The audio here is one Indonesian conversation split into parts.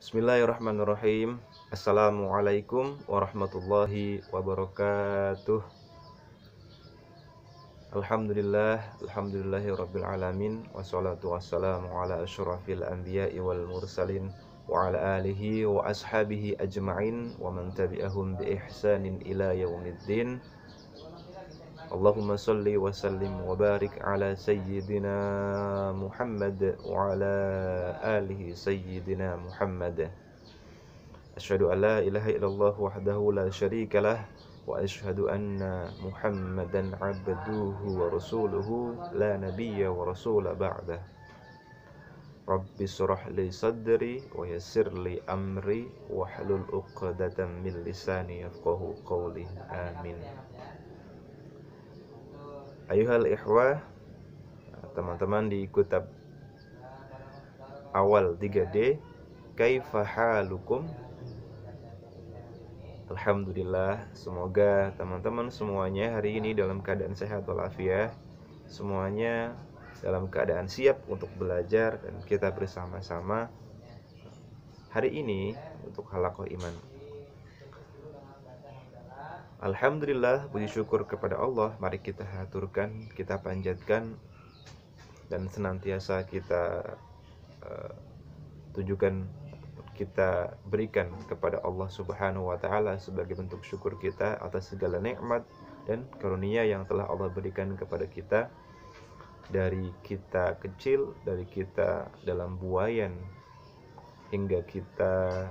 Bismillahirrahmanirrahim. Assalamualaikum warahmatullahi wabarakatuh. Alhamdulillahi rabbil alamin. Wassalatu wassalamu ala asyrafil anbiya'i wal mursalin wa ala alihi wa ashabihi ajma'in wa man tabi'ahum bi ihsanin ila yaumiddin. Allahumma salli wa sallim wa barik ala sayyidina Muhammad wa ala alihi sayyidina Muhammad. Asyhadu an la ilaha illallah wahdahu la syarika lah wa asyhadu anna Muhammadan abduhu wa rasuluhu la nabiyya wa rasula ba'dah. Rabbi shrah li sadri wa yassir li amri wahlul 'uqdatam min lisani yafqahu qawli. Amin. Ayuhal ikhwah, teman-teman di kitab awal 3D, kaifa halukum? Alhamdulillah, semoga teman-teman semuanya hari ini dalam keadaan sehat walafiat, semuanya dalam keadaan siap untuk belajar, dan kita bersama-sama hari ini untuk halaqah iman. Alhamdulillah, puji syukur kepada Allah, mari kita haturkan, kita panjatkan, dan senantiasa kita tujukan, kita berikan kepada Allah Subhanahu wa Ta'ala sebagai bentuk syukur kita atas segala nikmat dan karunia yang telah Allah berikan kepada kita, dari kita kecil, dari kita dalam buayan hingga kita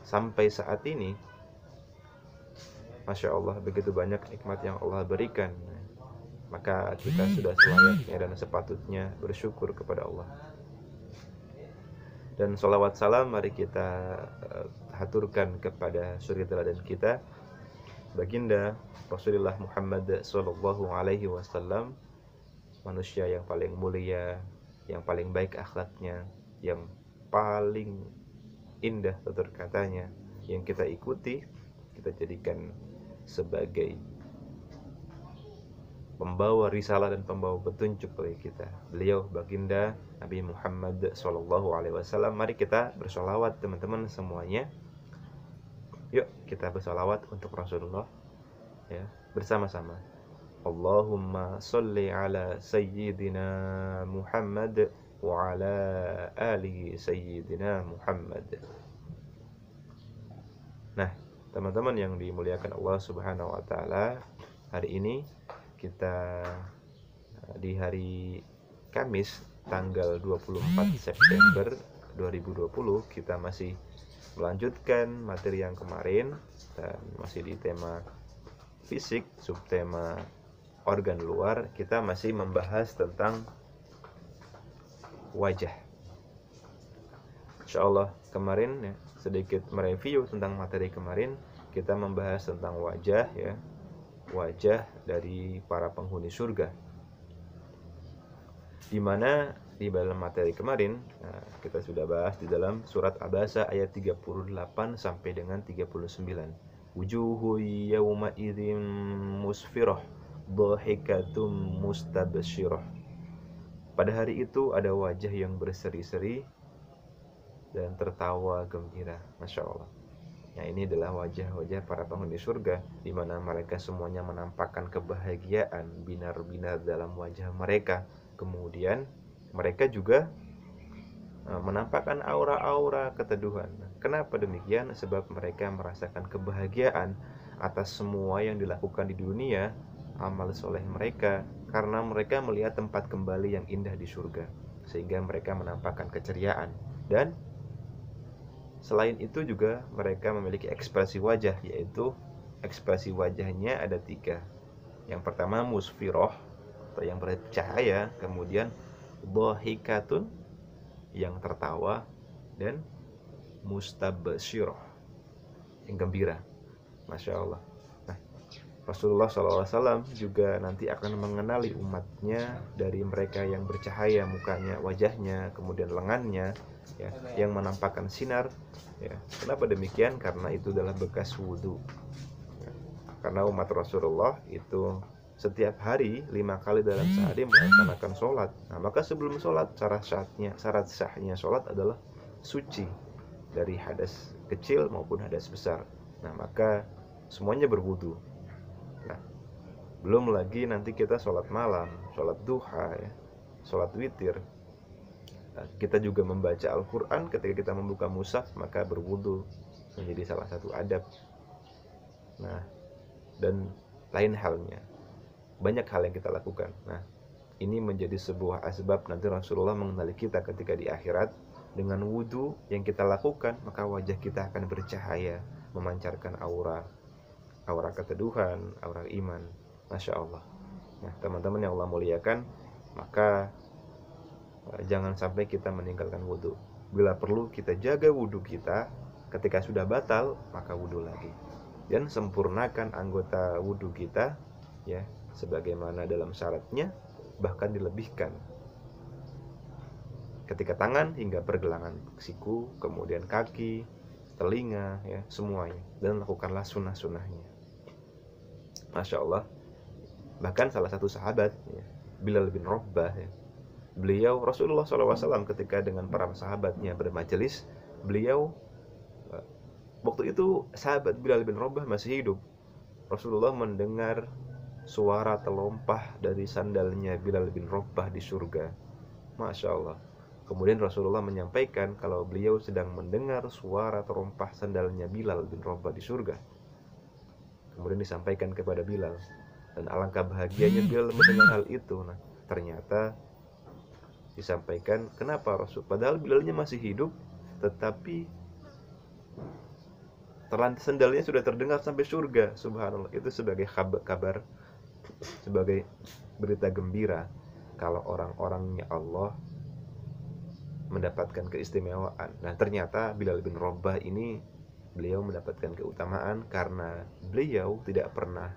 sampai saat ini. Masya Allah, begitu banyak nikmat yang Allah berikan. Maka kita sudah selayaknya dan sepatutnya bersyukur kepada Allah. Dan sholawat salam mari kita haturkan kepada suri teladan kita, baginda Rasulullah Muhammad sallallahu alaihi wasallam, manusia yang paling mulia, yang paling baik akhlaknya, yang paling indah tutur katanya, yang kita ikuti, kita jadikan sebagai pembawa risalah dan pembawa petunjuk bagi kita. Beliau baginda Nabi Muhammad sallallahu alaihi wasallam. Mari kita bersolawat teman-teman semuanya. Yuk kita bersolawat untuk Rasulullah ya, bersama-sama. Allahumma sholli ala sayyidina Muhammad wa ala alihi sayyidina Muhammad. Nah, teman-teman yang dimuliakan Allah Subhanahu wa Ta'ala, hari ini kita di hari Kamis tanggal 24 September 2020, kita masih melanjutkan materi yang kemarin dan masih di tema fisik, subtema organ luar. Kita masih membahas tentang wajah. Insyaallah kemarin ya, sedikit mereview tentang materi kemarin, kita membahas tentang wajah ya, wajah dari para penghuni surga, dimana di dalam materi kemarin kita sudah bahas di dalam surat Abasa ayat 38 sampai dengan 39. Wujuhu yawma idzin musfirah dhahikatum mustabsyirah. Pada hari itu ada wajah yang berseri-seri dan tertawa gembira. Masya Allah. Nah, ini adalah wajah-wajah para penghuni surga, di mana mereka semuanya menampakkan kebahagiaan binar-binar dalam wajah mereka. Kemudian mereka juga menampakkan aura-aura keteduhan. Kenapa demikian? Sebab mereka merasakan kebahagiaan atas semua yang dilakukan di dunia, amal soleh mereka, karena mereka melihat tempat kembali yang indah di surga, sehingga mereka menampakkan keceriaan. Dan selain itu juga mereka memiliki ekspresi wajah, yaitu ekspresi wajahnya ada 3. Yang pertama musfiroh atau yang bercahaya, kemudian dhahikatun yang tertawa, dan mustabsyirah yang gembira. Masya Allah. Nah, Rasulullah SAW juga nanti akan mengenali umatnya dari mereka yang bercahaya mukanya, wajahnya, kemudian lengannya ya, yang menampakkan sinar ya. Kenapa demikian? Karena itu adalah bekas wudhu ya. Karena umat Rasulullah itu setiap hari 5 kali dalam sehari melaksanakan sholat. Nah, maka sebelum sholat syarat sahnya sholat adalah suci dari hadas kecil maupun hadas besar. Nah, maka semuanya berwudu. Nah, belum lagi nanti kita sholat malam, sholat duha, ya, sholat witir. Nah, kita juga membaca Al-Quran ketika kita membuka mushaf, maka berwudu menjadi salah satu adab. Nah, dan lain halnya, banyak hal yang kita lakukan. Nah, ini menjadi sebuah asbab nanti Rasulullah mengenali kita ketika di akhirat. Dengan wudu yang kita lakukan, maka wajah kita akan bercahaya, memancarkan aura keteduhan, aura iman. Masya Allah. Nah, teman-teman yang Allah muliakan, maka jangan sampai kita meninggalkan wudu. Bila perlu kita jaga wudu kita. Ketika sudah batal, maka wudu lagi. Dan sempurnakan anggota wudu kita, ya, sebagaimana dalam syaratnya, bahkan dilebihkan. Ketika tangan hingga pergelangan siku, kemudian kaki, telinga, ya, semuanya. Dan lakukanlah sunnah-sunnahnya. Masya Allah. Bahkan salah satu sahabat, ya, Bilal bin Rabah, ya, beliau Rasulullah SAW ketika dengan para sahabatnya bermajelis, beliau waktu itu sahabat Bilal bin Rabah masih hidup. Rasulullah mendengar suara telompah dari sandalnya Bilal bin Rabah di surga. Masya Allah. Kemudian Rasulullah menyampaikan kalau beliau sedang mendengar suara terompah sandalnya Bilal bin Rabah di surga. Kemudian disampaikan kepada Bilal. Dan alangkah bahagianya Bilal mendengar hal itu. Nah, ternyata disampaikan kenapa Rasul, padahal Bilalnya masih hidup, tetapi sandalnya sudah terdengar sampai surga. Subhanallah. Itu sebagai kabar, sebagai berita gembira kalau orang-orangnya Allah mendapatkan keistimewaan. Nah, ternyata Bilal bin Rabah ini beliau mendapatkan keutamaan karena beliau tidak pernah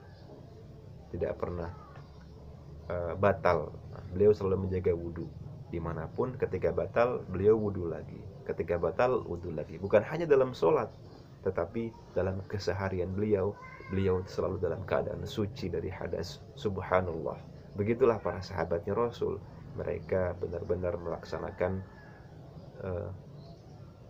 batal. Beliau selalu menjaga wudu. Dimanapun ketika batal, beliau wudu lagi. Ketika batal, wudu lagi. Bukan hanya dalam sholat, tetapi dalam keseharian beliau selalu dalam keadaan suci dari hadas. Subhanallah. Begitulah para sahabatnya Rasul. Mereka benar-benar melaksanakan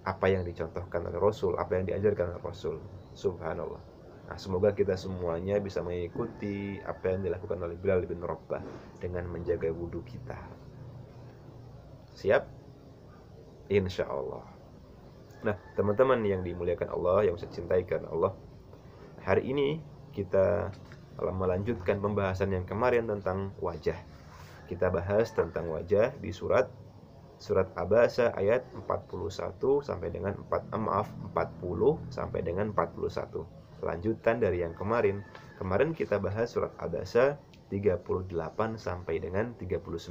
apa yang dicontohkan oleh Rasul, apa yang diajarkan oleh Rasul. Subhanallah. Nah, semoga kita semuanya bisa mengikuti apa yang dilakukan oleh Bilal bin Rabah dengan menjaga wudu kita. Siap? Insya Allah. Nah, teman-teman yang dimuliakan Allah, yang saya cintai karena Allah, hari ini kita melanjutkan pembahasan yang kemarin tentang wajah. Kita bahas tentang wajah di surat Abasa ayat 41 sampai dengan 40 sampai dengan 41. Lanjutan dari yang kemarin. Kemarin kita bahas surat Abasa 38 sampai dengan 39.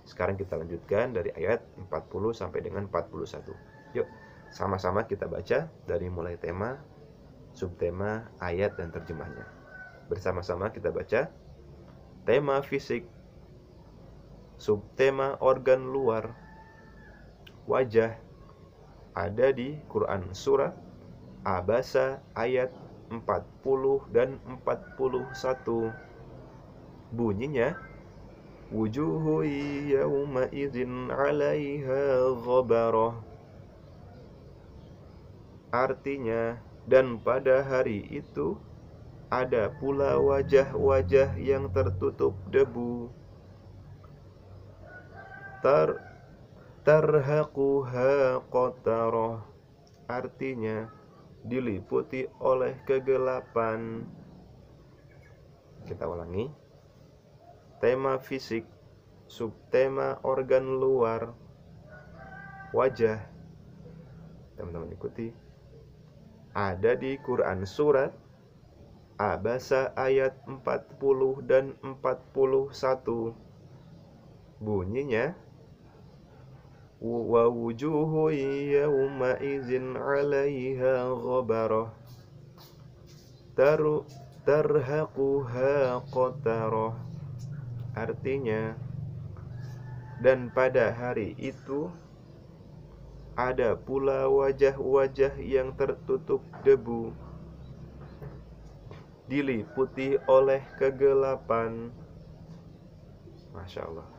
Sekarang kita lanjutkan dari ayat 40 sampai dengan 41. Yuk, sama-sama kita baca dari mulai tema, subtema, ayat dan terjemahnya. Bersama-sama kita baca. Tema fisik, subtema organ luar, wajah, ada di Quran surat Abasa ayat 40 dan 41. Bunyinya, wujuhu yawma idzin 'alaiha ghabarah. Artinya, dan pada hari itu ada pula wajah-wajah yang tertutup debu. Tarhaquha qatarah. Artinya diliputi oleh kegelapan. Kita ulangi. Tema fisik, subtema organ luar, wajah. Teman-teman ikuti. Ada di Quran surat Abasa ayat 40 dan 41. Bunyinya, wa wujuhu yawma idzin 'alaiha ghabarah tarhaquha qatarah. Artinya, dan pada hari itu ada pula wajah-wajah yang tertutup debu, diliputi oleh kegelapan. Masya Allah.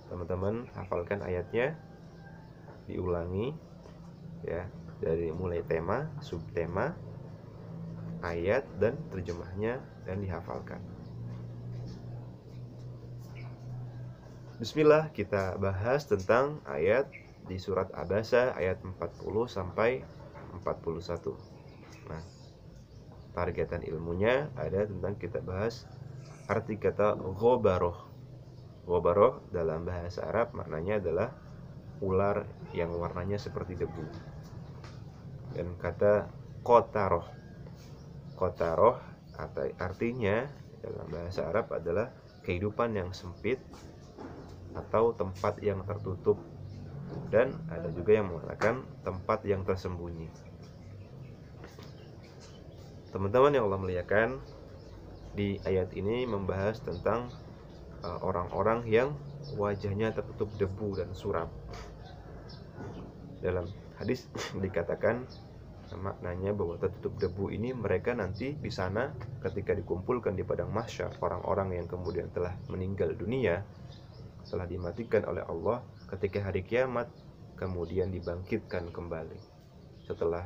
Teman-teman hafalkan ayatnya, diulangi, ya. dari mulai tema, subtema, ayat, dan terjemahnya, dan dihafalkan. Bismillah, kita bahas tentang ayat di surat Abasa ayat 40 sampai 41. Nah, targetan ilmunya ada tentang kita bahas arti kata ghobaroh. Ghobaroh dalam bahasa Arab maknanya adalah ular yang warnanya seperti debu. Dan kata kotaroh, kotaroh artinya dalam bahasa Arab adalah kehidupan yang sempit atau tempat yang tertutup, dan ada juga yang mengatakan tempat yang tersembunyi. Teman-teman yang Allah muliakan, di ayat ini membahas tentang orang-orang yang wajahnya tertutup debu dan suram. Dalam hadis dikatakan maknanya bahwa tertutup debu ini mereka nanti di sana ketika dikumpulkan di padang mahsyar, orang-orang yang kemudian telah meninggal dunia, telah dimatikan oleh Allah ketika hari kiamat, kemudian dibangkitkan kembali setelah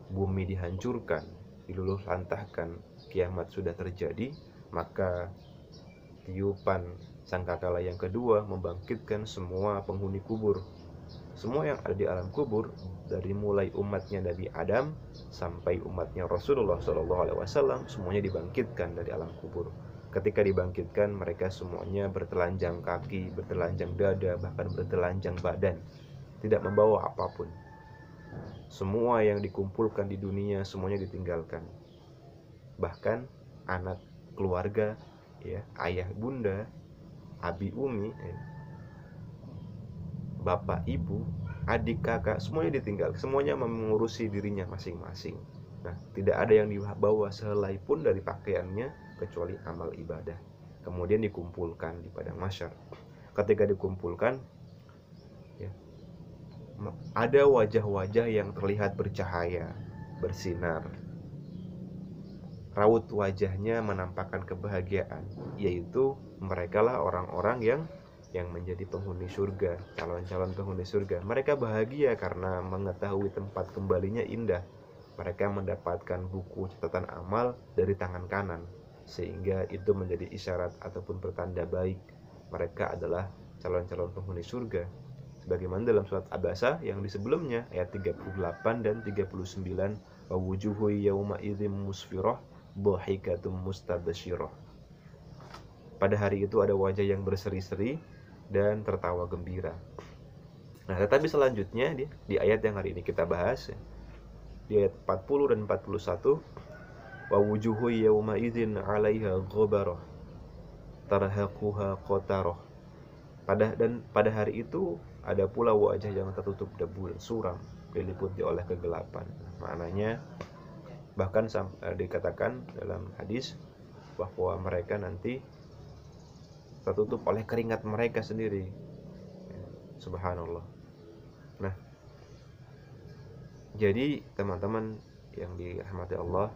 bumi dihancurkan, diluluh lantahkan, kiamat sudah terjadi. Maka tiupan sangkakala yang kedua membangkitkan semua penghuni kubur, semua yang ada di alam kubur, dari mulai umatnya Nabi Adam sampai umatnya Rasulullah SAW, semuanya dibangkitkan dari alam kubur. Ketika dibangkitkan, mereka semuanya bertelanjang kaki, bertelanjang dada, bahkan bertelanjang badan, tidak membawa apapun. Semua yang dikumpulkan di dunia semuanya ditinggalkan. Bahkan anak, keluarga, ya, ayah bunda, abi umi, bapak ibu, adik kakak, semuanya ditinggal. Semuanya mengurusi dirinya masing-masing. Nah, tidak ada yang dibawa sehelai pun dari pakaiannya kecuali amal ibadah. Kemudian dikumpulkan di padang mahsyar. Ketika dikumpulkan, ya, ada wajah-wajah yang terlihat bercahaya, bersinar. Raut wajahnya menampakkan kebahagiaan, yaitu merekalah orang-orang yang menjadi penghuni surga, calon-calon penghuni surga. Mereka bahagia karena mengetahui tempat kembalinya indah. Mereka mendapatkan buku catatan amal dari tangan kanan, sehingga itu menjadi isyarat ataupun pertanda baik mereka adalah calon-calon penghuni surga. Sebagaimana dalam surat Abasa yang di sebelumnya ayat 38 dan 39, wa wujuhu yauma idzim musfirah dhahikatum mustabsyirah. Pada hari itu ada wajah yang berseri-seri dan tertawa gembira. Nah, tetapi selanjutnya di ayat yang hari ini kita bahas, di ayat 40 dan 41, wa wujuhu yawma idzin 'alaiha ghabarah tarhaquha qatarah. Pada hari itu ada pula wajah yang tertutup debu dan suram, diliputi oleh kegelapan. Maknanya bahkan dikatakan dalam hadis bahwa mereka nanti tertutup oleh keringat mereka sendiri. Subhanallah. Nah, jadi teman-teman yang dirahmati Allah,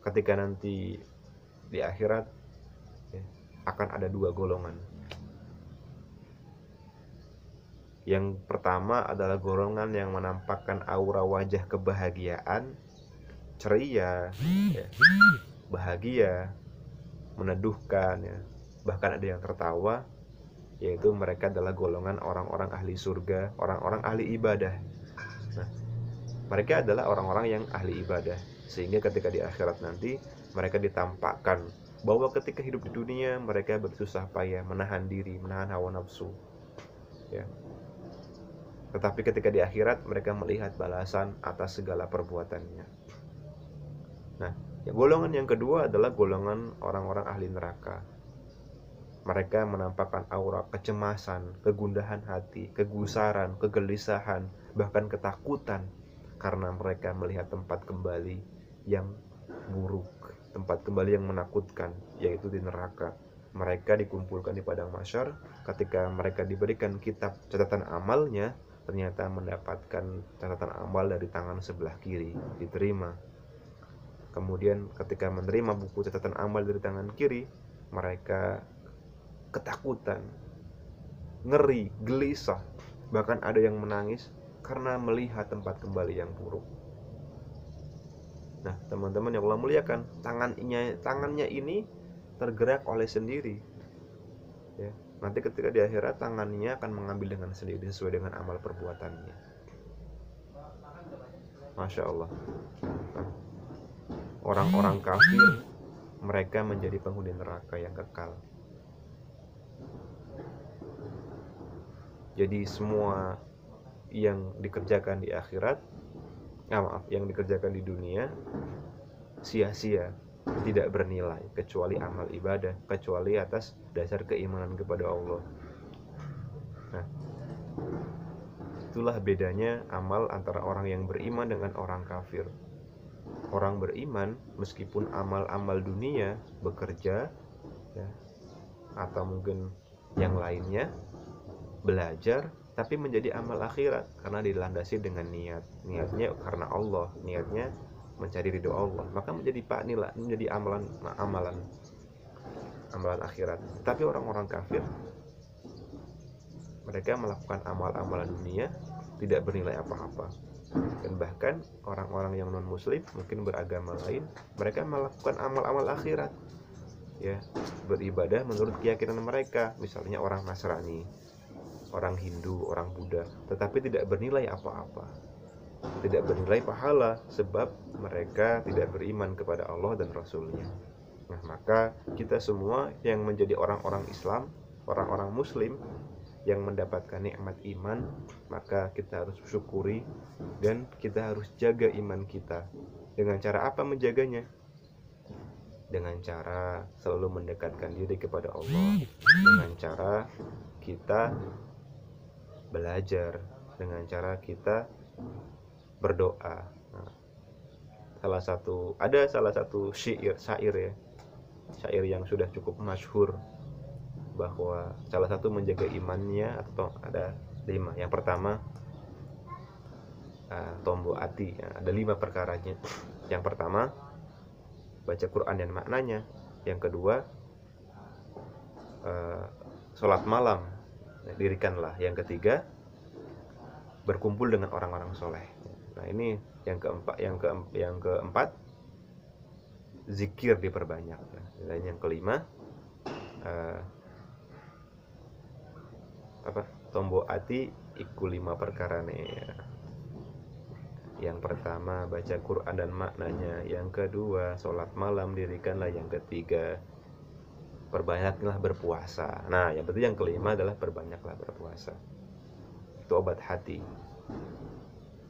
ketika nanti di akhirat, ya, akan ada dua golongan. Yang pertama adalah golongan yang menampakkan aura wajah kebahagiaan, ceria, ya, bahagia, meneduhkan, ya, bahkan ada yang tertawa, yaitu mereka adalah golongan orang-orang ahli surga, orang-orang ahli ibadah. Nah, mereka adalah orang-orang yang ahli ibadah, sehingga ketika di akhirat nanti mereka ditampakkan bahwa ketika hidup di dunia mereka bersusah payah menahan diri, menahan hawa nafsu, ya. Tetapi ketika di akhirat mereka melihat balasan atas segala perbuatannya. Nah, golongan yang kedua adalah golongan orang-orang ahli neraka. Mereka menampakkan aura kecemasan, kegundahan hati, kegusaran, kegelisahan, bahkan ketakutan karena mereka melihat tempat kembali yang buruk, tempat kembali yang menakutkan, yaitu di neraka. Mereka dikumpulkan di padang mahsyar. Ketika mereka diberikan kitab catatan amalnya, ternyata mendapatkan catatan amal dari tangan sebelah kiri, diterima. Kemudian ketika menerima buku catatan amal dari tangan kiri, mereka ketakutan, ngeri, gelisah, bahkan ada yang menangis karena melihat tempat kembali yang buruk. Nah, teman-teman yang Allah muliakan, tangannya ini tergerak oleh sendiri. Ya, nanti ketika di akhirat tangannya akan mengambil dengan sendiri sesuai dengan amal perbuatannya. Masya Allah. Nah, orang-orang kafir mereka menjadi penghuni neraka yang kekal. Jadi semua yang dikerjakan di akhirat, yang dikerjakan di dunia sia-sia, tidak bernilai kecuali amal ibadah, kecuali atas dasar keimanan kepada Allah. Nah, itulah bedanya amal antara orang yang beriman dengan orang kafir. Orang beriman meskipun amal-amal dunia bekerja, ya, atau mungkin yang lainnya belajar, tapi menjadi amal akhirat karena dilandasi dengan niatnya karena Allah, niatnya mencari ridho Allah, maka menjadi amalan akhirat. Tapi orang-orang kafir mereka melakukan amal-amalan dunia tidak bernilai apa-apa. Dan bahkan orang-orang yang non muslim mungkin beragama lain, mereka melakukan amal-amal akhirat, ya, beribadah menurut keyakinan mereka, misalnya orang Nasrani, orang Hindu, orang Buddha, tetapi tidak bernilai apa-apa, tidak bernilai pahala, sebab mereka tidak beriman kepada Allah dan Rasulnya. Nah, maka kita semua yang menjadi orang-orang Islam, orang-orang Muslim yang mendapatkan nikmat iman, maka kita harus syukuri dan kita harus jaga iman kita. Dengan cara apa menjaganya? Dengan cara selalu mendekatkan diri kepada Allah, dengan cara kita belajar, dengan cara kita berdoa. Nah, salah satu syair ya, syair yang sudah cukup masyhur, bahwa salah satu menjaga imannya, atau ada 5. Yang pertama tombo ati, ya, ada 5 perkaranya. Yang pertama baca Quran dan maknanya. Yang kedua sholat malam, dirikanlah. Yang ketiga berkumpul dengan orang-orang soleh. Nah, ini yang keempat zikir diperbanyak. Dan yang kelima tombo ati iku 5 perkara nih. Yang pertama baca Quran dan maknanya, yang kedua sholat malam dirikanlah, yang ketiga perbanyaklah berpuasa. Nah, yang berarti yang kelima adalah perbanyaklah berpuasa. Itu obat hati.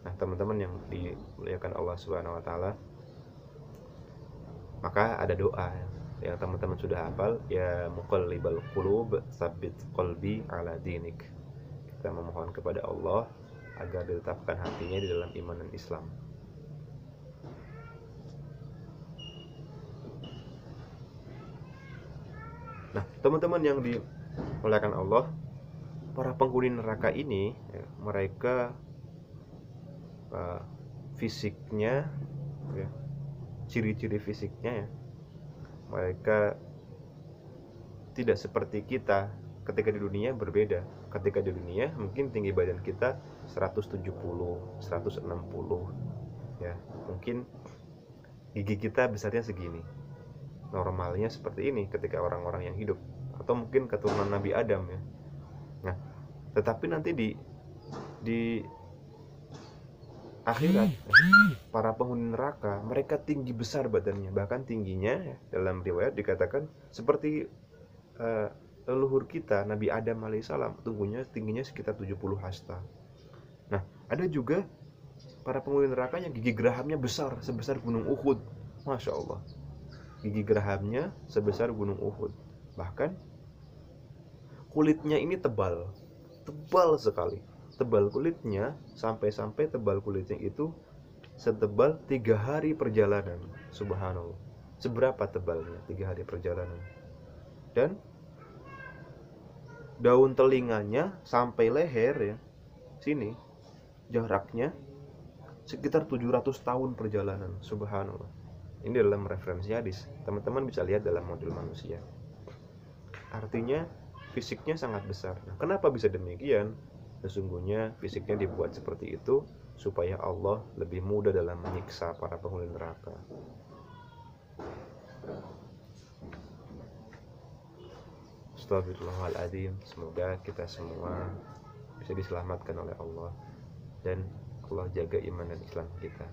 Nah, teman-teman yang dimuliakan Allah Subhanahu wa taala, maka ada doa yang teman-teman sudah hafal, ya muqallibal qulub tsabbit qalbi ala dinik. Kita memohon kepada Allah agar ditetapkan hatinya di dalam iman dan Islam. Nah, teman-teman yang dimuliakan Allah, para penghuni neraka ini, ya, mereka fisiknya, ya, ciri-ciri fisiknya, ya, mereka tidak seperti kita. Ketika di dunia berbeda. Ketika di dunia mungkin tinggi badan kita 170, 160, ya, mungkin gigi kita besarnya segini. Normalnya seperti ini ketika orang-orang yang hidup, atau mungkin keturunan Nabi Adam, ya. Nah, tetapi nanti di akhirat, para penghuni neraka mereka tinggi besar badannya, bahkan tingginya, ya, dalam riwayat dikatakan seperti leluhur kita Nabi Adam alaihissalam, tingginya sekitar 70 hasta. Nah, ada juga para penghuni neraka yang gigi geraham besar sebesar gunung Uhud. Masya Allah, gigi gerahamnya sebesar gunung Uhud. Bahkan kulitnya ini tebal sekali. Tebal kulitnya, sampai tebal kulitnya itu setebal 3 hari perjalanan. Subhanallah, seberapa tebalnya 3 hari perjalanan. Dan daun telinganya sampai leher, ya, sini jaraknya sekitar 700 tahun perjalanan. Subhanallah. Ini dalam referensi hadis. Teman-teman bisa lihat dalam model manusia. Artinya fisiknya sangat besar. Nah, kenapa bisa demikian? Sesungguhnya fisiknya dibuat seperti itu supaya Allah lebih mudah dalam menyiksa para penghuni neraka. Astagfirullahaladzim. Semoga kita semua bisa diselamatkan oleh Allah dan Allah jaga iman dan Islam kita.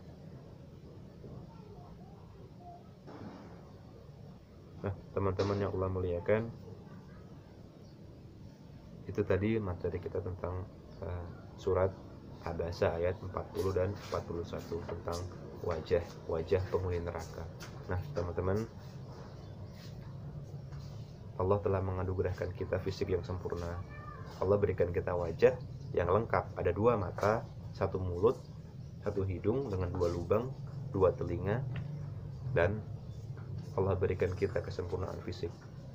Nah, teman-teman yang Allah muliakan, itu tadi materi kita tentang surat Abasa ayat 40 dan 41 tentang wajah penghuni neraka. Nah, teman-teman, Allah telah menganugerahkan kita fisik yang sempurna. Allah berikan kita wajah yang lengkap. Ada 2 mata, 1 mulut, 1 hidung dengan 2 lubang, 2 telinga, dan Allah berikan kita kesempurnaan fisik.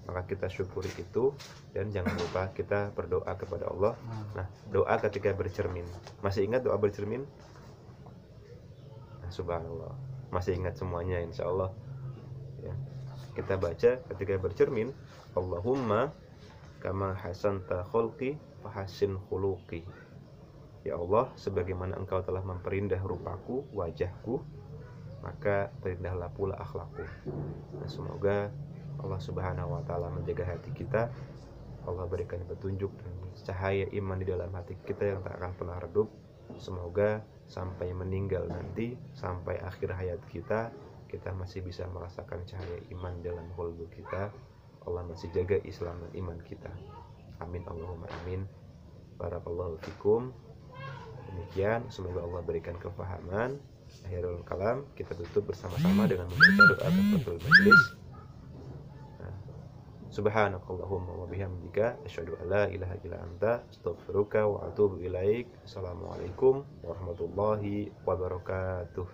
Maka kita syukuri itu, dan jangan lupa kita berdoa kepada Allah. Nah, doa ketika bercermin. Masih ingat doa bercermin? Nah, subhanallah, masih ingat semuanya insya Allah ya. Kita baca ketika bercermin, Allahumma kama hasanta khulqi fahassin khuluqi. Ya Allah, sebagaimana Engkau telah memperindah rupaku, wajahku, maka perindahlah pula akhlakku. Nah, semoga Allah Subhanahu wa Ta'ala menjaga hati kita. Allah berikan petunjuk dan cahaya iman di dalam hati kita yang tak akan pernah redup. Semoga sampai meninggal nanti, sampai akhir hayat kita, kita masih bisa merasakan cahaya iman dalam qalbu kita. Allah masih jaga Islam dan iman kita. Amin Allahumma amin. Barakallahu fikum. Demikian, semoga Allah berikan kefahaman. Akhirul kalam, kita tutup bersama-sama dengan membaca doa kafaratul majlis. Subhanakallahumma wa bihamdika asyhadu an la ilaha illa anta astaghfiruka wa atubu ilaik. Assalamualaikum warahmatullahi wabarakatuh.